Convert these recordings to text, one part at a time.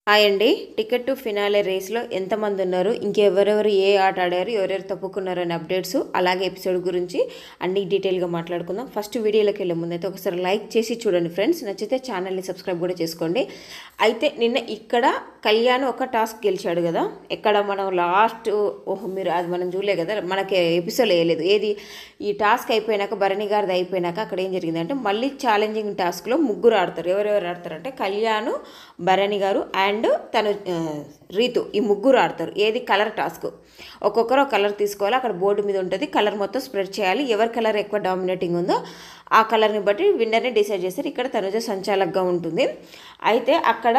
Hi అండి. Ticket to finale రేస్లో ఎంతమంది ఉన్నారు, ఇంకెవరెవరు ఏ ఆట ఆడారు, ఎవరెవరు తప్పుకున్నారు అనే అప్డేట్స్, అలాగే ఎపిసోడ్ గురించి అన్ని డీటెయిల్గా మాట్లాడుకుందాం. ఫస్ట్ వీడియోలోకి వెళ్ళే ముందు అయితే ఒకసారి లైక్ చేసి చూడండి ఫ్రెండ్స్. నచ్చితే ఛానల్ని సబ్స్క్రైబ్ కూడా చేసుకోండి. అయితే నిన్న ఇక్కడ కళ్యాణ్ ఒక టాస్క్ గెలిచాడు కదా, ఎక్కడ మనం లాస్ట్ మీరు అది మనం చూడలే కదా, మనకి ఎపిసోడ్ వేయలేదు. ఏది ఈ టాస్క్ అయిపోయినాక, భరణి గారిది అయిపోయినాక అక్కడ ఏం జరిగిందంటే మళ్ళీ ఛాలెంజింగ్ టాస్క్లో ముగ్గురు ఆడతారు. ఎవరెవరు ఆడతారంటే కళ్యాణ్, భరణి గారు అండ్ తను రీతు, ఈ ముగ్గురు ఆడతారు. ఏది కలర్ టాస్క్. ఒక్కొక్కరు ఒక కలర్ తీసుకోవాలి, అక్కడ బోర్డు మీద ఉంటుంది, కలర్ మొత్తం స్ప్రెడ్ చేయాలి. ఎవరి కలర్ ఎక్కువ డామినేటింగ్ ఉందో ఆ కలర్ని బట్టి విన్నర్ని డిసైడ్ చేస్తారు. ఇక్కడ తనుజ సంచాలకుగా ఉంటుంది. అయితే అక్కడ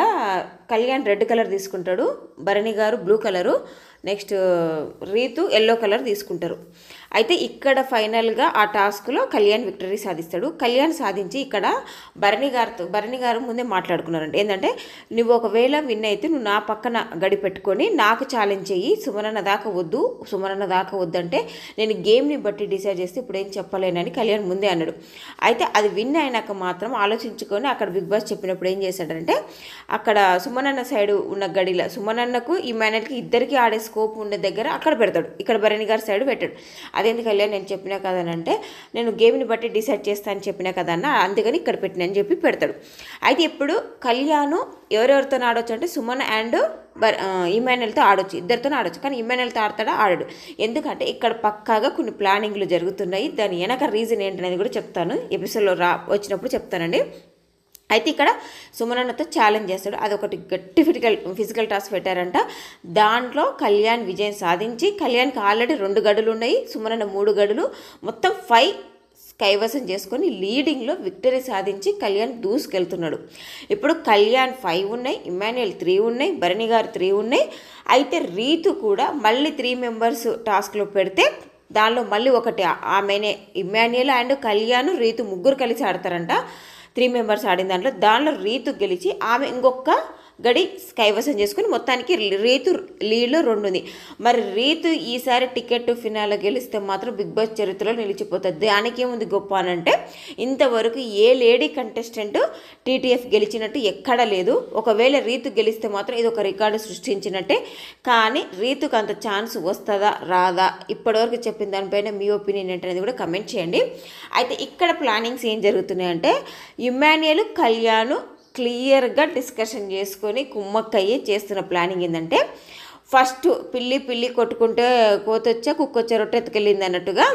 కళ్యాణ్ రెడ్ కలర్ తీసుకుంటాడు, Bharani garu blue colour, next Ritu yellow colour తీసుకుంటారు. అయితే ఇక్కడ ఫైనల్గా ఆ టాస్క్లో కళ్యాణ్ విక్టరీ సాధిస్తాడు. కళ్యాణ్ సాధించి ఇక్కడ భరణి గారు ముందే మాట్లాడుకున్నారంటే ఏంటంటే, నువ్వు ఒకవేళ విన్ అయితే నువ్వు నా పక్కన గడి పెట్టుకొని నాకు ఛాలెంజ్ చెయ్యి, సుమనన్న దాకా వద్దు అంటే నేను గేమ్ని బట్టి డిసైడ్ చేస్తే ఇప్పుడు ఏం చెప్పలేనని కళ్యాణ్ ముందే అన్నాడు. అయితే అది విన్ అయినాక మాత్రం ఆలోచించుకొని అక్కడ బిగ్ బాస్ చెప్పినప్పుడు ఏం చేశాడంటే, అక్కడ సుమనన్న సైడ్ ఉన్న గడిలో సుమనన్నకు ఈ మేనర్కి ఇద్దరికి ఆడే స్కోప్ ఉండే దగ్గర అక్కడ పెడతాడు, ఇక్కడ భరణి గారి సైడ్ పెట్టాడు. అదేంది కళ్యాణ్ నేను చెప్పినా కదనంటే, నేను గేమ్ని బట్టి డిసైడ్ చేస్తాను చెప్పినా కదన్నా, అందుకని ఇక్కడ పెట్టినని చెప్పి పెడతాడు. అయితే ఇప్పుడు కళ్యాణ్ ఎవరెవరితో ఆడొచ్చు అంటే సుమన్ అండ్ ఇమాన్యుయల్తో ఆడొచ్చు, ఇద్దరితో ఆడొచ్చు. కానీ ఇమాన్యుయల్తో ఆడతాడా, ఆడాడు. ఎందుకంటే ఇక్కడ పక్కాగా కొన్ని ప్లానింగ్లు జరుగుతున్నాయి. దాని వెనక రీజన్ ఏంటనేది కూడా చెప్తాను, ఎపిసోడ్లో వచ్చినప్పుడు చెప్తానండి. అయితే ఇక్కడ సుమనన్నతో ఛాలెంజ్ చేస్తాడు. అదొకటి గట్టి ఫిజికల్ టాస్క్ పెట్టారంట. దాంట్లో కళ్యాణ్ విజయం సాధించి, కళ్యాణ్కి ఆల్రెడీ 2 గడులు ఉన్నాయి, సుమనన్న 3 గడులు, మొత్తం 5 కైవసం చేసుకొని లీడింగ్లో విక్టరీ సాధించి కళ్యాణ్ దూసుకెళ్తున్నాడు. ఇప్పుడు కళ్యాణ్ 5 ఉన్నాయి, ఇమాన్యుయల్ 3 ఉన్నాయి, భరణి గారు 3 ఉన్నాయి. అయితే రీతు కూడా మళ్ళీ 3 మెంబర్స్ టాస్క్లో పెడితే దానిలో మళ్ళీ ఒకటి ఆమెనే ఇమాన్యుయల్ అండ్ కళ్యాణ్ రీతు ముగ్గురు కలిసి ఆడతారంట. 3 మెంబర్స్ ఆడిన దానిలో రీతు గెలిచి ఆమె ఇంకొక గడి కైవసం చేసుకుని మొత్తానికి రీతు లీడ్లో 2 ఉంది. మరి రీతు ఈసారి టికెట్ ఫినాలో గెలిస్తే మాత్రం బిగ్ బాస్ చరిత్రలో నిలిచిపోతుంది. దానికి ఏముంది గొప్ప అనంటే, ఇంతవరకు ఏ లేడీ కంటెస్టెంట్ టీటీఎఫ్ గెలిచినట్టు ఎక్కడా లేదు. ఒకవేళ రీతు గెలిస్తే మాత్రం ఇది ఒక రికార్డు సృష్టించినట్టే. కానీ రీతుకు అంత ఛాన్స్ వస్తుందా రాదా, ఇప్పటివరకు చెప్పిన దానిపైన మీ ఒపీనియన్ ఏంటనేది కూడా కమెంట్ చేయండి. అయితే ఇక్కడ ప్లానింగ్స్ ఏం జరుగుతున్నాయంటే, ఇమాన్యుయల్ కళ్యాణ్ క్లియర్గా డిస్కషన్ చేసుకొని కుమ్మక్కయ్యి చేస్తున్న ప్లానింగ్ ఏంటంటే, ఫస్ట్ పిల్లి కొట్టుకుంటే కోతొచ్చా కుక్కొచ్చా రొట్టె ఎత్తుకెళ్ళింది అన్నట్టుగా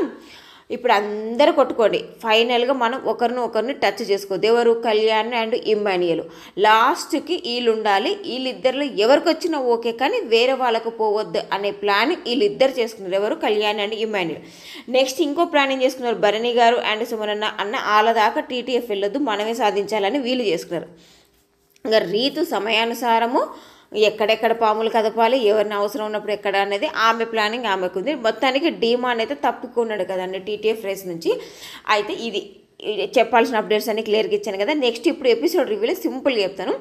ఇప్పుడు అందరూ కొట్టుకోండి. ఫైనల్గా మనం ఒకరిని టచ్ చేసుకోవద్దు. ఎవరు, కళ్యాణ్ అండ్ ఇమాన్యుయల్. లాస్ట్కి వీళ్ళు ఉండాలి, వీళ్ళిద్దరిలో ఎవరికి వచ్చినా ఓకే, కానీ వేరే వాళ్ళకు పోవద్దు అనే ప్లాన్ వీళ్ళిద్దరు చేసుకున్నారు. ఎవరు, కళ్యాణ్ అండ్ ఇమాన్యుయల్. నెక్స్ట్ ఇంకో ప్లాన్ ఏం చేసుకున్నారు, భరణి గారు అండ్ సుమనన్న అన్న వాళ్ళ దాకా టీటీఎఫ్ వెళ్ళొద్దు, మనమే సాధించాలని వీళ్ళు చేసుకున్నారు. ఇంకా రీతు సమయానుసారము ఎక్కడెక్కడ పాములు కదపాలి, ఎవరిని అవసరం ఉన్నప్పుడు ఎక్కడ అనేది ఆమె ప్లానింగ్ ఆమెకుంది. మొత్తానికి డీమాన్ అయితే తప్పుకున్నాడు కదండి టీటీఎఫ్ రేస్ నుంచి. అయితే ఇది చెప్పాల్సిన అప్డేట్స్ అన్ని క్లియర్గా ఇచ్చాను కదా. నెక్స్ట్ ఇప్పుడు ఎపిసోడ్ రివ్యూలో సింపుల్గా చెప్తాను.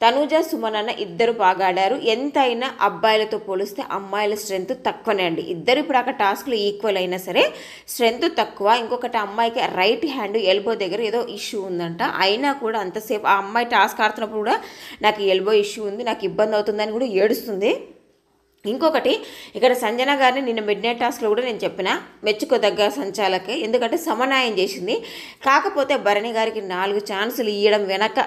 తనుజ, సుమనన్న ఇద్దరు బాగా ఆడారు. ఎంతైనా అబ్బాయిలతో పోలిస్తే అమ్మాయిల స్ట్రెంత్ తక్కువనే అండి. ఇద్దరు ఇప్పుడు అక్కడ టాస్క్లు ఈక్వల్ అయినా సరే స్ట్రెంత్ తక్కువ. ఇంకొకటి అమ్మాయికి రైట్ హ్యాండ్ ఎల్బో దగ్గర ఏదో ఇష్యూ ఉందంట. అయినా కూడా అంతసేపు ఆ అమ్మాయి టాస్క్ ఆడుతున్నప్పుడు కూడా నాకు ఎల్బో ఇష్యూ ఉంది, నాకు ఇబ్బంది అవుతుందని కూడా ఏడుస్తుంది. ఇంకొకటి ఇక్కడ సంజన గారిని నిన్న మిడ్ నైట్ టాస్క్లో కూడా నేను చెప్పిన మెచ్చుకోదగ్గ సంచాలకే, ఎందుకంటే సమన్వయం చేసింది. కాకపోతే భరణి గారికి 4 ఛాన్సులు ఇవ్వడం వెనక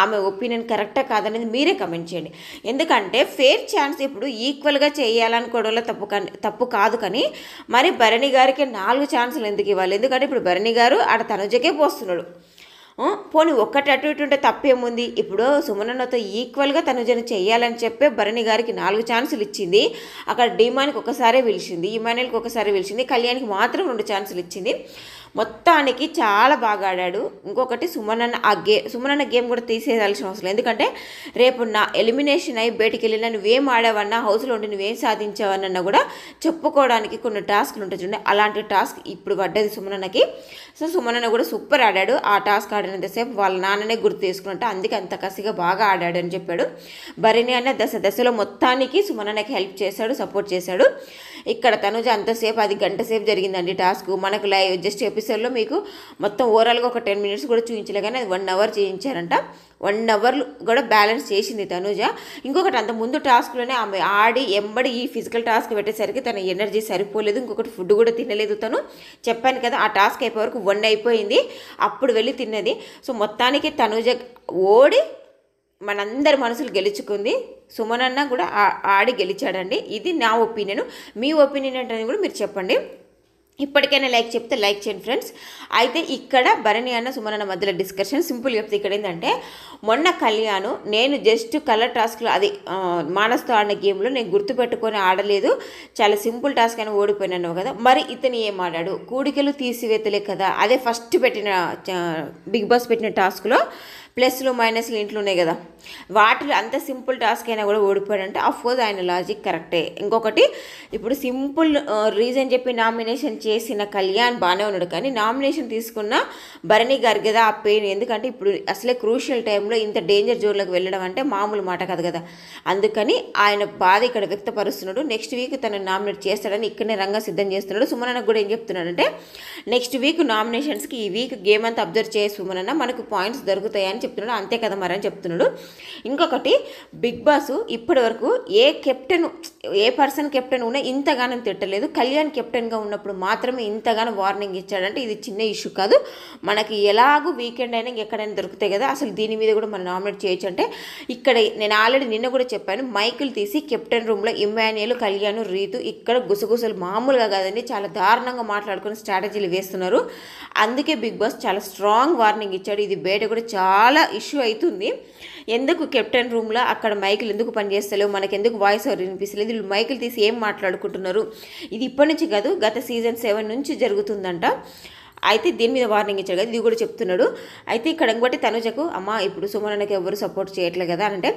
ఆమె ఒపీనియన్ కరెక్టా కాదనేది మీరే కమెంట్ చేయండి. ఎందుకంటే ఫేర్ ఛాన్స్ ఇప్పుడు ఈక్వల్గా చేయాలనుకోవడంలో తప్పు కాదు, కానీ మరి భరణి గారికి 4 ఛాన్సులు ఎందుకు ఇవ్వాలి? ఎందుకంటే ఇప్పుడు భరణి గారు ఆడ తనుజకే పోస్తున్నాడు. పోనీ ఒక్కటి అటు ఇటు ఉంటే తప్పేముంది? ఇప్పుడు సుమనన్నతో ఈక్వల్గా తనుజను చెయ్యాలని చెప్పే భరణి గారికి 4 ఛాన్సులు ఇచ్చింది. అక్కడ డిమాన్కి ఒకసారి పిలిచింది, ఇమాన్యుయల్కి ఒకసారి పిలిచింది, కళ్యాణ్కి మాత్రం 2 ఛాన్సులు ఇచ్చింది. మొత్తానికి చాలా బాగా ఆడాడు. ఇంకొకటి సుమనన్న గేమ్ కూడా తీసేయాల్సిన అవసరం, ఎందుకంటే రేపు నా ఎలిమినేషన్ అయ్యి బయటికి వెళ్ళినా నువ్వేం ఆడావన్నా, హౌస్లో ఉండి నువ్వేం సాధించావన్నా కూడా చెప్పుకోవడానికి కొన్ని టాస్క్లు ఉంటాయి చూడండి, అలాంటి టాస్క్ ఇప్పుడు పడ్డది సుమనన్నకి. సో సుమనన్న కూడా సూపర్ ఆడాడు. ఆ టాస్క్ ఆడినంతసేపు వాళ్ళ నాన్ననే గుర్తు చేసుకున్నట్టు, అందుకే అంత కసిగా బాగా ఆడాడు అని చెప్పాడు. భరణి అన్న దశలో మొత్తానికి సుమనన్నకి హెల్ప్ చేశాడు, సపోర్ట్ చేశాడు. ఇక్కడ తనుజ అంతసేపు, అది గంట సేపు జరిగిందండి టాస్క్. మనకు జస్ట్ ఎపిసోడ్ ఎపిసోడ్లో మీకు మొత్తం ఓవరాల్గా ఒక 10 minutes కూడా చూపించలే, కానీ అది 1 hour చేయించారంట. 1 hour కూడా బ్యాలెన్స్ చేసింది తనుజ. ఇంకొకటి అంత ముందు టాస్క్లోనే ఆమె ఆడి ఎంబడి ఈ ఫిజికల్ టాస్క్ పెట్టేసరికి తన ఎనర్జీ సరిపోలేదు. ఇంకొకటి ఫుడ్ కూడా తినలేదు తను. చెప్పాను కదా, ఆ టాస్క్ అయిపోయే వరకు 1 అయిపోయింది, అప్పుడు వెళ్ళి తిన్నది. సో మొత్తానికి తనుజ ఓడి మనందరి మనసులు గెలుచుకుంది. సుమనన్న కూడా ఆడి గెలిచాడండి. ఇది నా ఒపీనియన్. మీ ఒపీనియన్ ఏంటనేది కూడా మీరు చెప్పండి. ఇప్పటికైనా లైక్ చెప్తే లైక్ చేయండి ఫ్రెండ్స్. అయితే ఇక్కడ భరణి అన్న సుమనన్న మధ్యలో డిస్కషన్ సింపుల్ చెప్తే ఇక్కడ ఏంటంటే, మొన్న కళ్యాణ్ నేను జస్ట్ కలర్ టాస్క్లో అది మానస్తో ఆడిన గేమ్లో నేను గుర్తుపెట్టుకొని ఆడలేదు, చాలా సింపుల్ టాస్క్ అని ఓడిపోయినాను కదా, మరి ఇతను ఏం ఆడాడు, కూడికలు తీసివేతలే కదా, అదే ఫస్ట్ పెట్టిన బిగ్ బాస్ పెట్టిన టాస్క్లో ప్లస్లు మైనస్లు ఇంట్లో ఉన్నాయి కదా, వాటిలో అంత సింపుల్ టాస్క్ అయినా కూడా ఓడిపోయాడంటే అఫ్కోర్స్ ఆయన లాజిక్ కరెక్టే. ఇంకొకటి ఇప్పుడు సింపుల్ రీజన్ చెప్పి నామినేషన్ చేసిన కళ్యాణ్ బాగానే ఉన్నాడు, కానీ నామినేషన్ తీసుకున్న భరణి గారి కదా ఆ పెయిన్. ఎందుకంటే ఇప్పుడు అసలే క్రూషియల్ టైంలో ఇంత డేంజర్ జోన్లోకి వెళ్ళడం అంటే మామూలు మాట కాదు కదా, అందుకని ఆయన బాధ ఇక్కడ వ్యక్తపరుస్తున్నాడు. నెక్స్ట్ వీక్ తను నామినేట్ చేస్తాడని ఇక్కడనే రంగా సిద్ధం చేస్తున్నాడు. సుమనన్నకు కూడా ఏం చెప్తున్నాడంటే, నెక్స్ట్ వీక్ నామినేషన్స్కి ఈ వీక్ గేమ్ అంతా అబ్జర్వ్ చేయ సుమనన్న, మనకు పాయింట్స్ దొరుకుతాయని చెప్తున్నాడు. అంతే కదా మరి అని చెప్తున్నాడు. ఇంకొకటి బిగ్ బాస్ ఇప్పటి వరకు ఏ పర్సన్ కెప్టెన్ ఉన్నా ఇంతగానం తిట్టలేదు. కళ్యాణ్ కెప్టెన్గా ఉన్నప్పుడు మాత్రమే ఇంతగానో వార్నింగ్ ఇచ్చాడంటే ఇది చిన్న ఇష్యూ కాదు. మనకి ఎలాగూ వీకెండ్ అయినా ఎక్కడైనా దొరుకుతాయి కదా, అసలు దీని మీద కూడా మనం నామినేట్ చేయొచ్చు అంటే ఇక్కడ నేను ఆల్రెడీ నిన్న కూడా చెప్పాను, మైకులు తీసి కెప్టెన్ రూమ్లో ఇమ్మాన్యుయల్, కళ్యాణ్, రీతు ఇక్కడ గుసగుసలు మామూలుగా కాదండి, చాలా దారుణంగా మాట్లాడుకుని స్ట్రాటజీలు వేస్తున్నారు. అందుకే బిగ్ బాస్ చాలా స్ట్రాంగ్ వార్నింగ్ ఇచ్చాడు. ఇది బయట కూడా చాలా ఇష్యూ అవుతుంది. ఎందుకు కెప్టెన్ రూమ్లో అక్కడ మైకులు ఎందుకు పనిచేస్తలేవు, మనకు ఎందుకు వాయిస్ ఓవర్ వినిపిస్తలేదు, వీళ్ళు మైకులు తీసి ఏం మాట్లాడుకుంటున్నారు, ఇది ఇప్పటి నుంచి కాదు గత సీజన్ 7 నుంచి జరుగుతుందంట. అయితే దీని మీద వార్నింగ్ ఇచ్చాడు కదా, ఇది కూడా చెప్తున్నాడు. అయితే ఇక్కడ ఇంకోటి తనుజకు, అమ్మ ఇప్పుడు సుమనన్నకి ఎవరు సపోర్ట్ చేయట్లేదు కదా అంటే,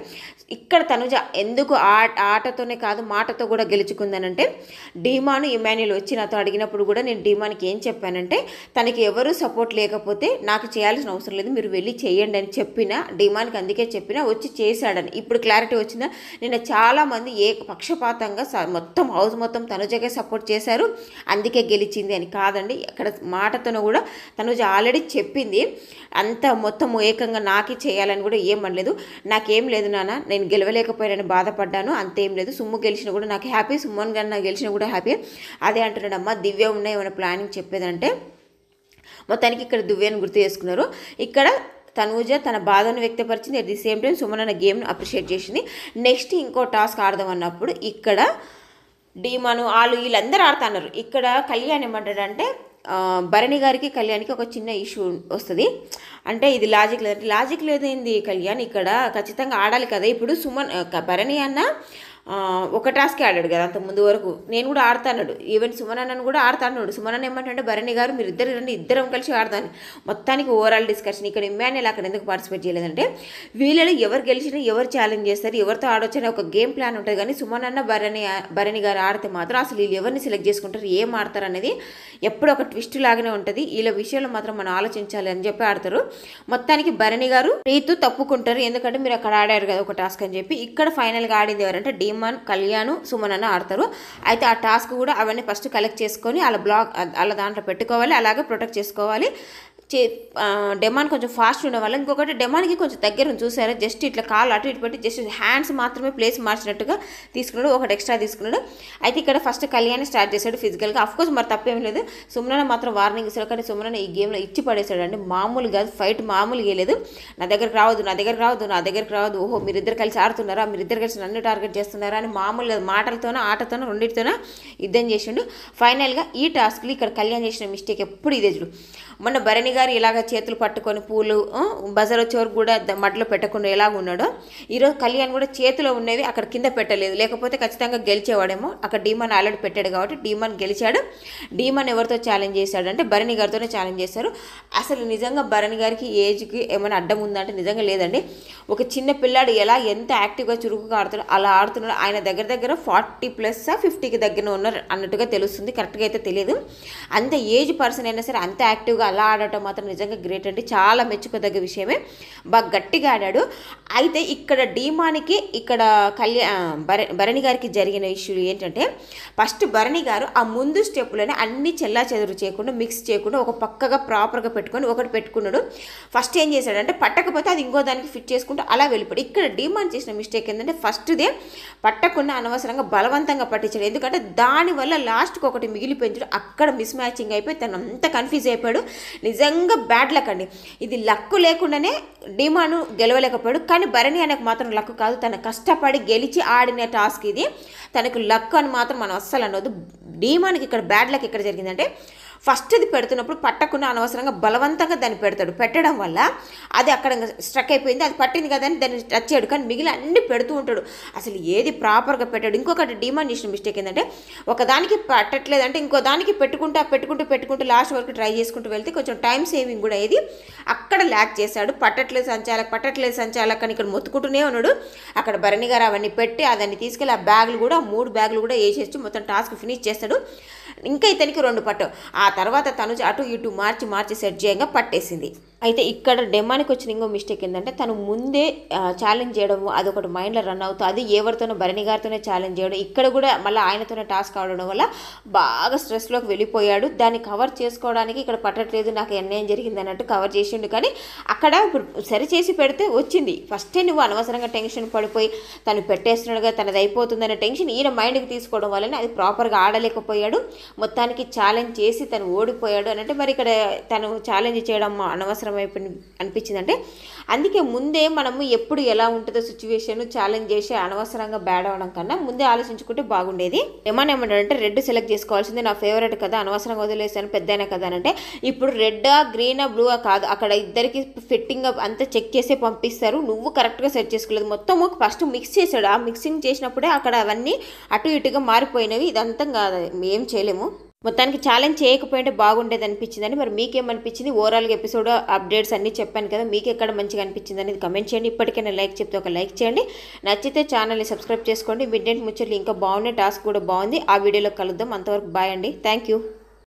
ఇక్కడ తనుజ ఎందుకు ఆటతోనే కాదు మాటతో కూడా గెలుచుకుందనంటే, డీమాను ఇమాన్యుల్ వచ్చి నాతో అడిగినప్పుడు కూడా నేను డీమాన్కి ఏం చెప్పానంటే, తనకి ఎవరు సపోర్ట్ లేకపోతే నాకు చేయాల్సిన అవసరం లేదు, మీరు వెళ్ళి చేయండి అని చెప్పిన డీమాన్కి, అందుకే చెప్పినా వచ్చి చేశాడని. ఇప్పుడు క్లారిటీ వచ్చిందా. నిన్న చాలామంది పక్షపాతంగా మొత్తం హౌస్ మొత్తం తనుజకే సపోర్ట్ చేశారు, అందుకే గెలిచింది అని. కాదండి, అక్కడ మాటతో కూడా తనుజ ఆల్రెడీ చెప్పింది, అంత మొత్తం ఏకంగా నాకే చేయాలని కూడా ఏమనలేదు. నాకేం లేదు నాన్న, నేను గెలవలేకపోయానని బాధపడ్డాను, అంతేం లేదు. సుమ్ము గెలిచినా కూడా నాకు హ్యాపీ, సుమ్మన్ గారు నాకు గెలిచినా కూడా హ్యాపీ. అదే అంటున్నాడమ్మా, దివ్య ఉన్నాయి ఏమైనా ప్లానింగ్ చెప్పేదంటే, మొత్తానికి ఇక్కడ దివ్యను గుర్తు చేసుకున్నారు. ఇక్కడ తనూజ తన బాధను వ్యక్తపరిచింది, అట్ ది సేమ్ టైం సుమనన్న గేమ్ను అప్రిషియేట్ చేసింది. నెక్స్ట్ ఇంకో టాస్క్ ఆడదాం అన్నప్పుడు ఇక్కడ డీమాను వీళ్ళందరూ ఆడుతున్నారు. ఇక్కడ కళ్యాణ్ ఏమంటాడంటే, భరణి గారికి కళ్యాణ్కి ఒక చిన్న ఇష్యూ వస్తుంది. అంటే ఇది లాజిక్ లేదేంది కళ్యాణ్, ఇక్కడ ఖచ్చితంగా ఆడాలి కదా. ఇప్పుడు భరణి అన్న ఒక టాస్కే ఆడాడు కదా అంత ముందు వరకు, నేను కూడా ఆడతాడు, ఈవెన్ సుమనన్నను కూడా ఆడతాడు. సుమనన్న ఏమంటే, భరణి గారు మీరు ఇద్దరం కలిసి ఆడతాను. మొత్తానికి ఓవరాల్ డిస్కషన్. ఇక్కడ ఇమ్మాన్యుయల్ అక్కడ ఎందుకు పార్టిసిపేట్ చేయలేదంటే, వీళ్ళలో ఎవరు గెలిచినా ఎవరు ఛాలెంజ్ చేస్తారు, ఎవరితో ఆడొచ్చు అనే ఒక గేమ్ ప్లాన్ ఉంటుంది. కానీ సుమనన్న భరణి గారు ఆడితే మాత్రం అసలు వీళ్ళు ఎవరిని సెలెక్ట్ చేసుకుంటారు, ఏం ఆడతారు అనేది ఎప్పుడు ఒక ట్విస్ట్ లాగానే ఉంటుంది. వీళ్ళ విషయంలో మాత్రం మనం ఆలోచించాలి అని చెప్పి ఆడతారు. మొత్తానికి భరణి గారు రీతు తప్పుకుంటారు, ఎందుకంటే మీరు అక్కడ ఆడారు కదా ఒక టాస్క్ అని చెప్పి. ఇక్కడ ఫైనల్గా ఆడింది ఎవరంటే డీమాన్, కళ్యాణ్, సుమనన్న ఆడతారు. అయితే ఆ టాస్క్ కూడా అవన్నీ ఫస్ట్ కలెక్ట్ చేసుకొని అలా దాంట్లో పెట్టుకోవాలి, అలాగే ప్రొటెక్ట్ చేసుకోవాలి. డెమాన్ కొంచెం ఫాస్ట్ ఉండే వల్ల, ఇంకొకటి డెమాన్కి కొంచెం దగ్గర చూసారా, జస్ట్ ఇట్లా కాలు అటు ఇటు పెట్టి జస్ట్ హ్యాండ్స్ మాత్రమే ప్లేస్ మార్చినట్టుగా తీసుకున్నాడు, ఒకటి ఎక్స్ట్రా తీసుకున్నాడు. అయితే ఇక్కడ ఫస్ట్ కళ్యాణ్ స్టార్ట్ చేశాడు ఫిజికల్గా. అఫ్కోర్స్ మరి తప్పేం లేదు, సుమనన్న మాత్రం వార్నింగ్ ఇస్తాడు. కానీ సుమనన్న ఈ గేమ్లో ఇచ్చి పడేశాడు అండి, మామూలు కాదు, ఫైట్ మామూలుగా లేదు. నా దగ్గరకు రావద్దు, ఓహో మీరిద్దరు కలిసి ఆడుతున్నారా, మీరిద్దరు కలిసి నన్ను టార్గెట్ చేస్తున్నారా అని మామూలు మాటలతోనో ఆటతోనో రెండింటితోనో యుద్ధం చేసిండు. ఫైనల్గా ఈ టాస్క్లు ఇక్కడ కళ్యాణ్ చేసిన మిస్టేక్ ఎప్పుడు ఇదే చూడు. మొన్న భరణి గారు ఇలాగ చేతులు పట్టుకొని పూలు బజార్ వచ్చేవరకు కూడా మట్లో పెట్టకుండా ఎలాగ ఉన్నాడో, ఈరోజు కళ్యాణ్ కూడా చేతిలో ఉన్నవి అక్కడ కింద పెట్టలేదు, లేకపోతే ఖచ్చితంగా గెలిచేవాడేమో. అక్కడ డీమాన్ ఆల్రెడీ పెట్టాడు కాబట్టి డీమాన్ గెలిచాడు. డీమాన్ ఎవరితో ఛాలెంజ్ చేశాడు అంటే భరణి గారితోనే ఛాలెంజ్ చేశారు. అసలు నిజంగా భరణి గారికి ఏజ్కి ఏమైనా అడ్డం ఉందంటే నిజంగా లేదండి. ఒక చిన్న పిల్లాడు ఎంత యాక్టివ్గా చురుకుగా ఆడుతాడు అలా ఆడుతున్నాడు. ఆయన దగ్గర 40+ 50కి దగ్గర ఉన్నారు అన్నట్టుగా తెలుస్తుంది, కరెక్ట్గా అయితే తెలియదు. అంత ఏజ్ పర్సన్ అయినా సరే అంత యాక్టివ్గా అలా ఆడటం మాత్రం నిజంగా గ్రేట్ అండి, చాలా మెచ్చుకోదగ్గ విషయమే. బాగా గట్టిగా ఆడాడు. అయితే ఇక్కడ డీమానికి ఇక్కడ భరణి గారికి జరిగిన ఇష్యూ ఏంటంటే, ఫస్ట్ భరణి గారు ఆ ముందు స్టెప్లోనే అన్ని చెల్లా చెదురు చేయకుండా మిక్స్ చేయకుండా ఒక పక్కగా ప్రాపర్గా పెట్టుకొని ఒకటి పెట్టుకున్నాడు. ఫస్ట్ ఏం చేశాడంటే పట్టకపోతే అది ఇంకో దానికి ఫిట్ చేసుకుంటూ అలా వెళ్ళిపోయాడు. ఇక్కడ డీమాన్ చేసిన మిస్టేక్ ఏంటంటే ఫస్ట్దే పట్టకుండా అనవసరంగా బలవంతంగా పట్టించాడు. ఎందుకంటే దానివల్ల లాస్ట్కి ఒకటి మిగిలిపోయించాడు. అక్కడ మిస్ మ్యాచింగ్ అయిపోయి తను అంతా కన్ఫ్యూజ్ అయిపోయాడు. నిజంగా బ్యాడ్ లక్ అండి. ఇది లక్ లేకుండానే డీమాను గెలవలేకపోయాడు. కానీ భరణి ఆయనకు మాత్రం లక్ కాదు, తన కష్టపడి గెలిచి ఆడిన టాస్క్ ఇది. తనకు లక్ అని మాత్రం మనం అస్సలు అనొద్దు. డీమాన్కి ఇక్కడ బ్యాడ్ లక్ ఎక్కడ జరిగిందంటే ఫస్ట్ అది పెడుతున్నప్పుడు పట్టకుండా అనవసరంగా బలవంతంగా దాన్ని పెడతాడు. పెట్టడం వల్ల అది అక్కడ స్ట్రక్ అయిపోయింది. అది పట్టింది కదా అని దాన్ని టచ్ చేయడు, కానీ మిగిలిన అన్ని పెడుతూ ఉంటాడు. అసలు ఏది ప్రాపర్గా పెట్టాడు. ఇంకొకటి డీమాన్ చేసిన మిస్టేక్ ఏంటంటే ఒకదానికి పట్టట్లేదు అంటే ఇంకో దానికి పెట్టుకుంటూ లాస్ట్ వరకు ట్రై చేసుకుంటూ వెళ్తే కొంచెం టైం సేవింగ్ కూడా ఇది. అక్కడ ల్యాక్ చేశాడు. పట్టట్లేదు సంచాలక్ అని ఇక్కడ మొత్తుకుంటూనే ఉన్నాడు. అక్కడ భరణి గారు అవన్నీ పెట్టి అదాన్ని తీసుకెళ్ళి ఆ బ్యాగులు కూడా 3 బ్యాగులు కూడా వేసేసి మొత్తం టాస్క్ ఫినిష్ చేస్తాడు. ఇంకా ఇతనికి 2 పట్టు. ఆ తర్వాత తను అటు ఇటు మార్చి సెట్ చేయంగా పట్టేసింది. అయితే ఇక్కడ డెమానికి వచ్చిన ఇంకో మిస్టేక్ ఏంటంటే తను ముందే ఛాలెంజ్ చేయడం అదొకటి మైండ్లో రన్ అవుతుంది. అది ఎవరితోనో భరణి గారితోనే ఛాలెంజ్ చేయడం, ఇక్కడ కూడా మళ్ళీ ఆయనతోనే టాస్క్ అవడం వల్ల బాగా స్ట్రెస్లోకి వెళ్ళిపోయాడు. దాన్ని కవర్ చేసుకోవడానికి ఇక్కడ పట్టట్లేదు, నాకు అన్యాయం జరిగింది అన్నట్టు కవర్ చేసిండు. కానీ అక్కడ సరి చేసి పెడితే వచ్చింది. ఫస్టే నువ్వు అనవసరంగా టెన్షన్ పడిపోయి తను పెట్టేస్తున్నాడుగా తనది అయిపోతుందనే టెన్షన్ ఈయన మైండ్కి తీసుకోవడం వల్లనే అది ప్రాపర్గా ఆడలేకపోయాడు. మొత్తానికి ఛాలెంజ్ చేసి తను ఓడిపోయాడు అని అంటే మరి ఇక్కడ తను ఛాలెంజ్ చేయడం అనవసరం అనిపించిందంటే అందుకే ముందే మనము ఎప్పుడు ఎలా ఉంటుందో సిచ్యువేషన్ ఛాలెంజ్ చేసి అనవసరంగా బ్యాడ్ అవ్వడం కన్నా ముందే ఆలోచించుకుంటే బాగుండేది. ఏమన్నామంటే రెడ్ సెలెక్ట్ చేసుకోవాల్సింది, నా ఫేవరెట్ కదా అనవసరంగా వదిలేసాను పెద్దయినా కదా అని అంటే ఇప్పుడు రెడ్డా గ్రీనా బ్లూగా కాదు, అక్కడ ఇద్దరికి ఫిట్టింగ్ అంతా చెక్ చేసే పంపిస్తారు. నువ్వు కరెక్ట్గా సెట్ చేసుకోలేదు. మొత్తం ఫస్ట్ మిక్స్ చేశాడు. ఆ మిక్సింగ్ చేసినప్పుడే అక్కడ అవన్నీ అటు ఇటుగా మారిపోయినవి. ఇదంతా కాదు, ఏం చేయలేము. మొత్తానికి ఛాలెంజ్ చేయకపోయింటే బాగుండేది అనిపించిందని. మరి మీకేమనిపించింది? ఓవరాల్గా ఎపిసోడ్ అప్డేట్స్ అన్నీ చెప్పాను కదా, మీకు ఎక్కడ మంచిగా అనిపించింది అనేది కమెంట్ చేయండి. ఇప్పటికైనా లైక్ చెప్తే ఒక లైక్ చేయండి. నచ్చితే ఛానల్ని సబ్స్క్రైబ్ చేసుకోండి. మిడ్ నైట్ ముచ్చట్లు ఇంకా బాగున్నాయి, టాస్క్ కూడా బాగుంది. ఆ వీడియోలో కలుద్దాం. అంతవరకు బాయ్ అండి. Thank you.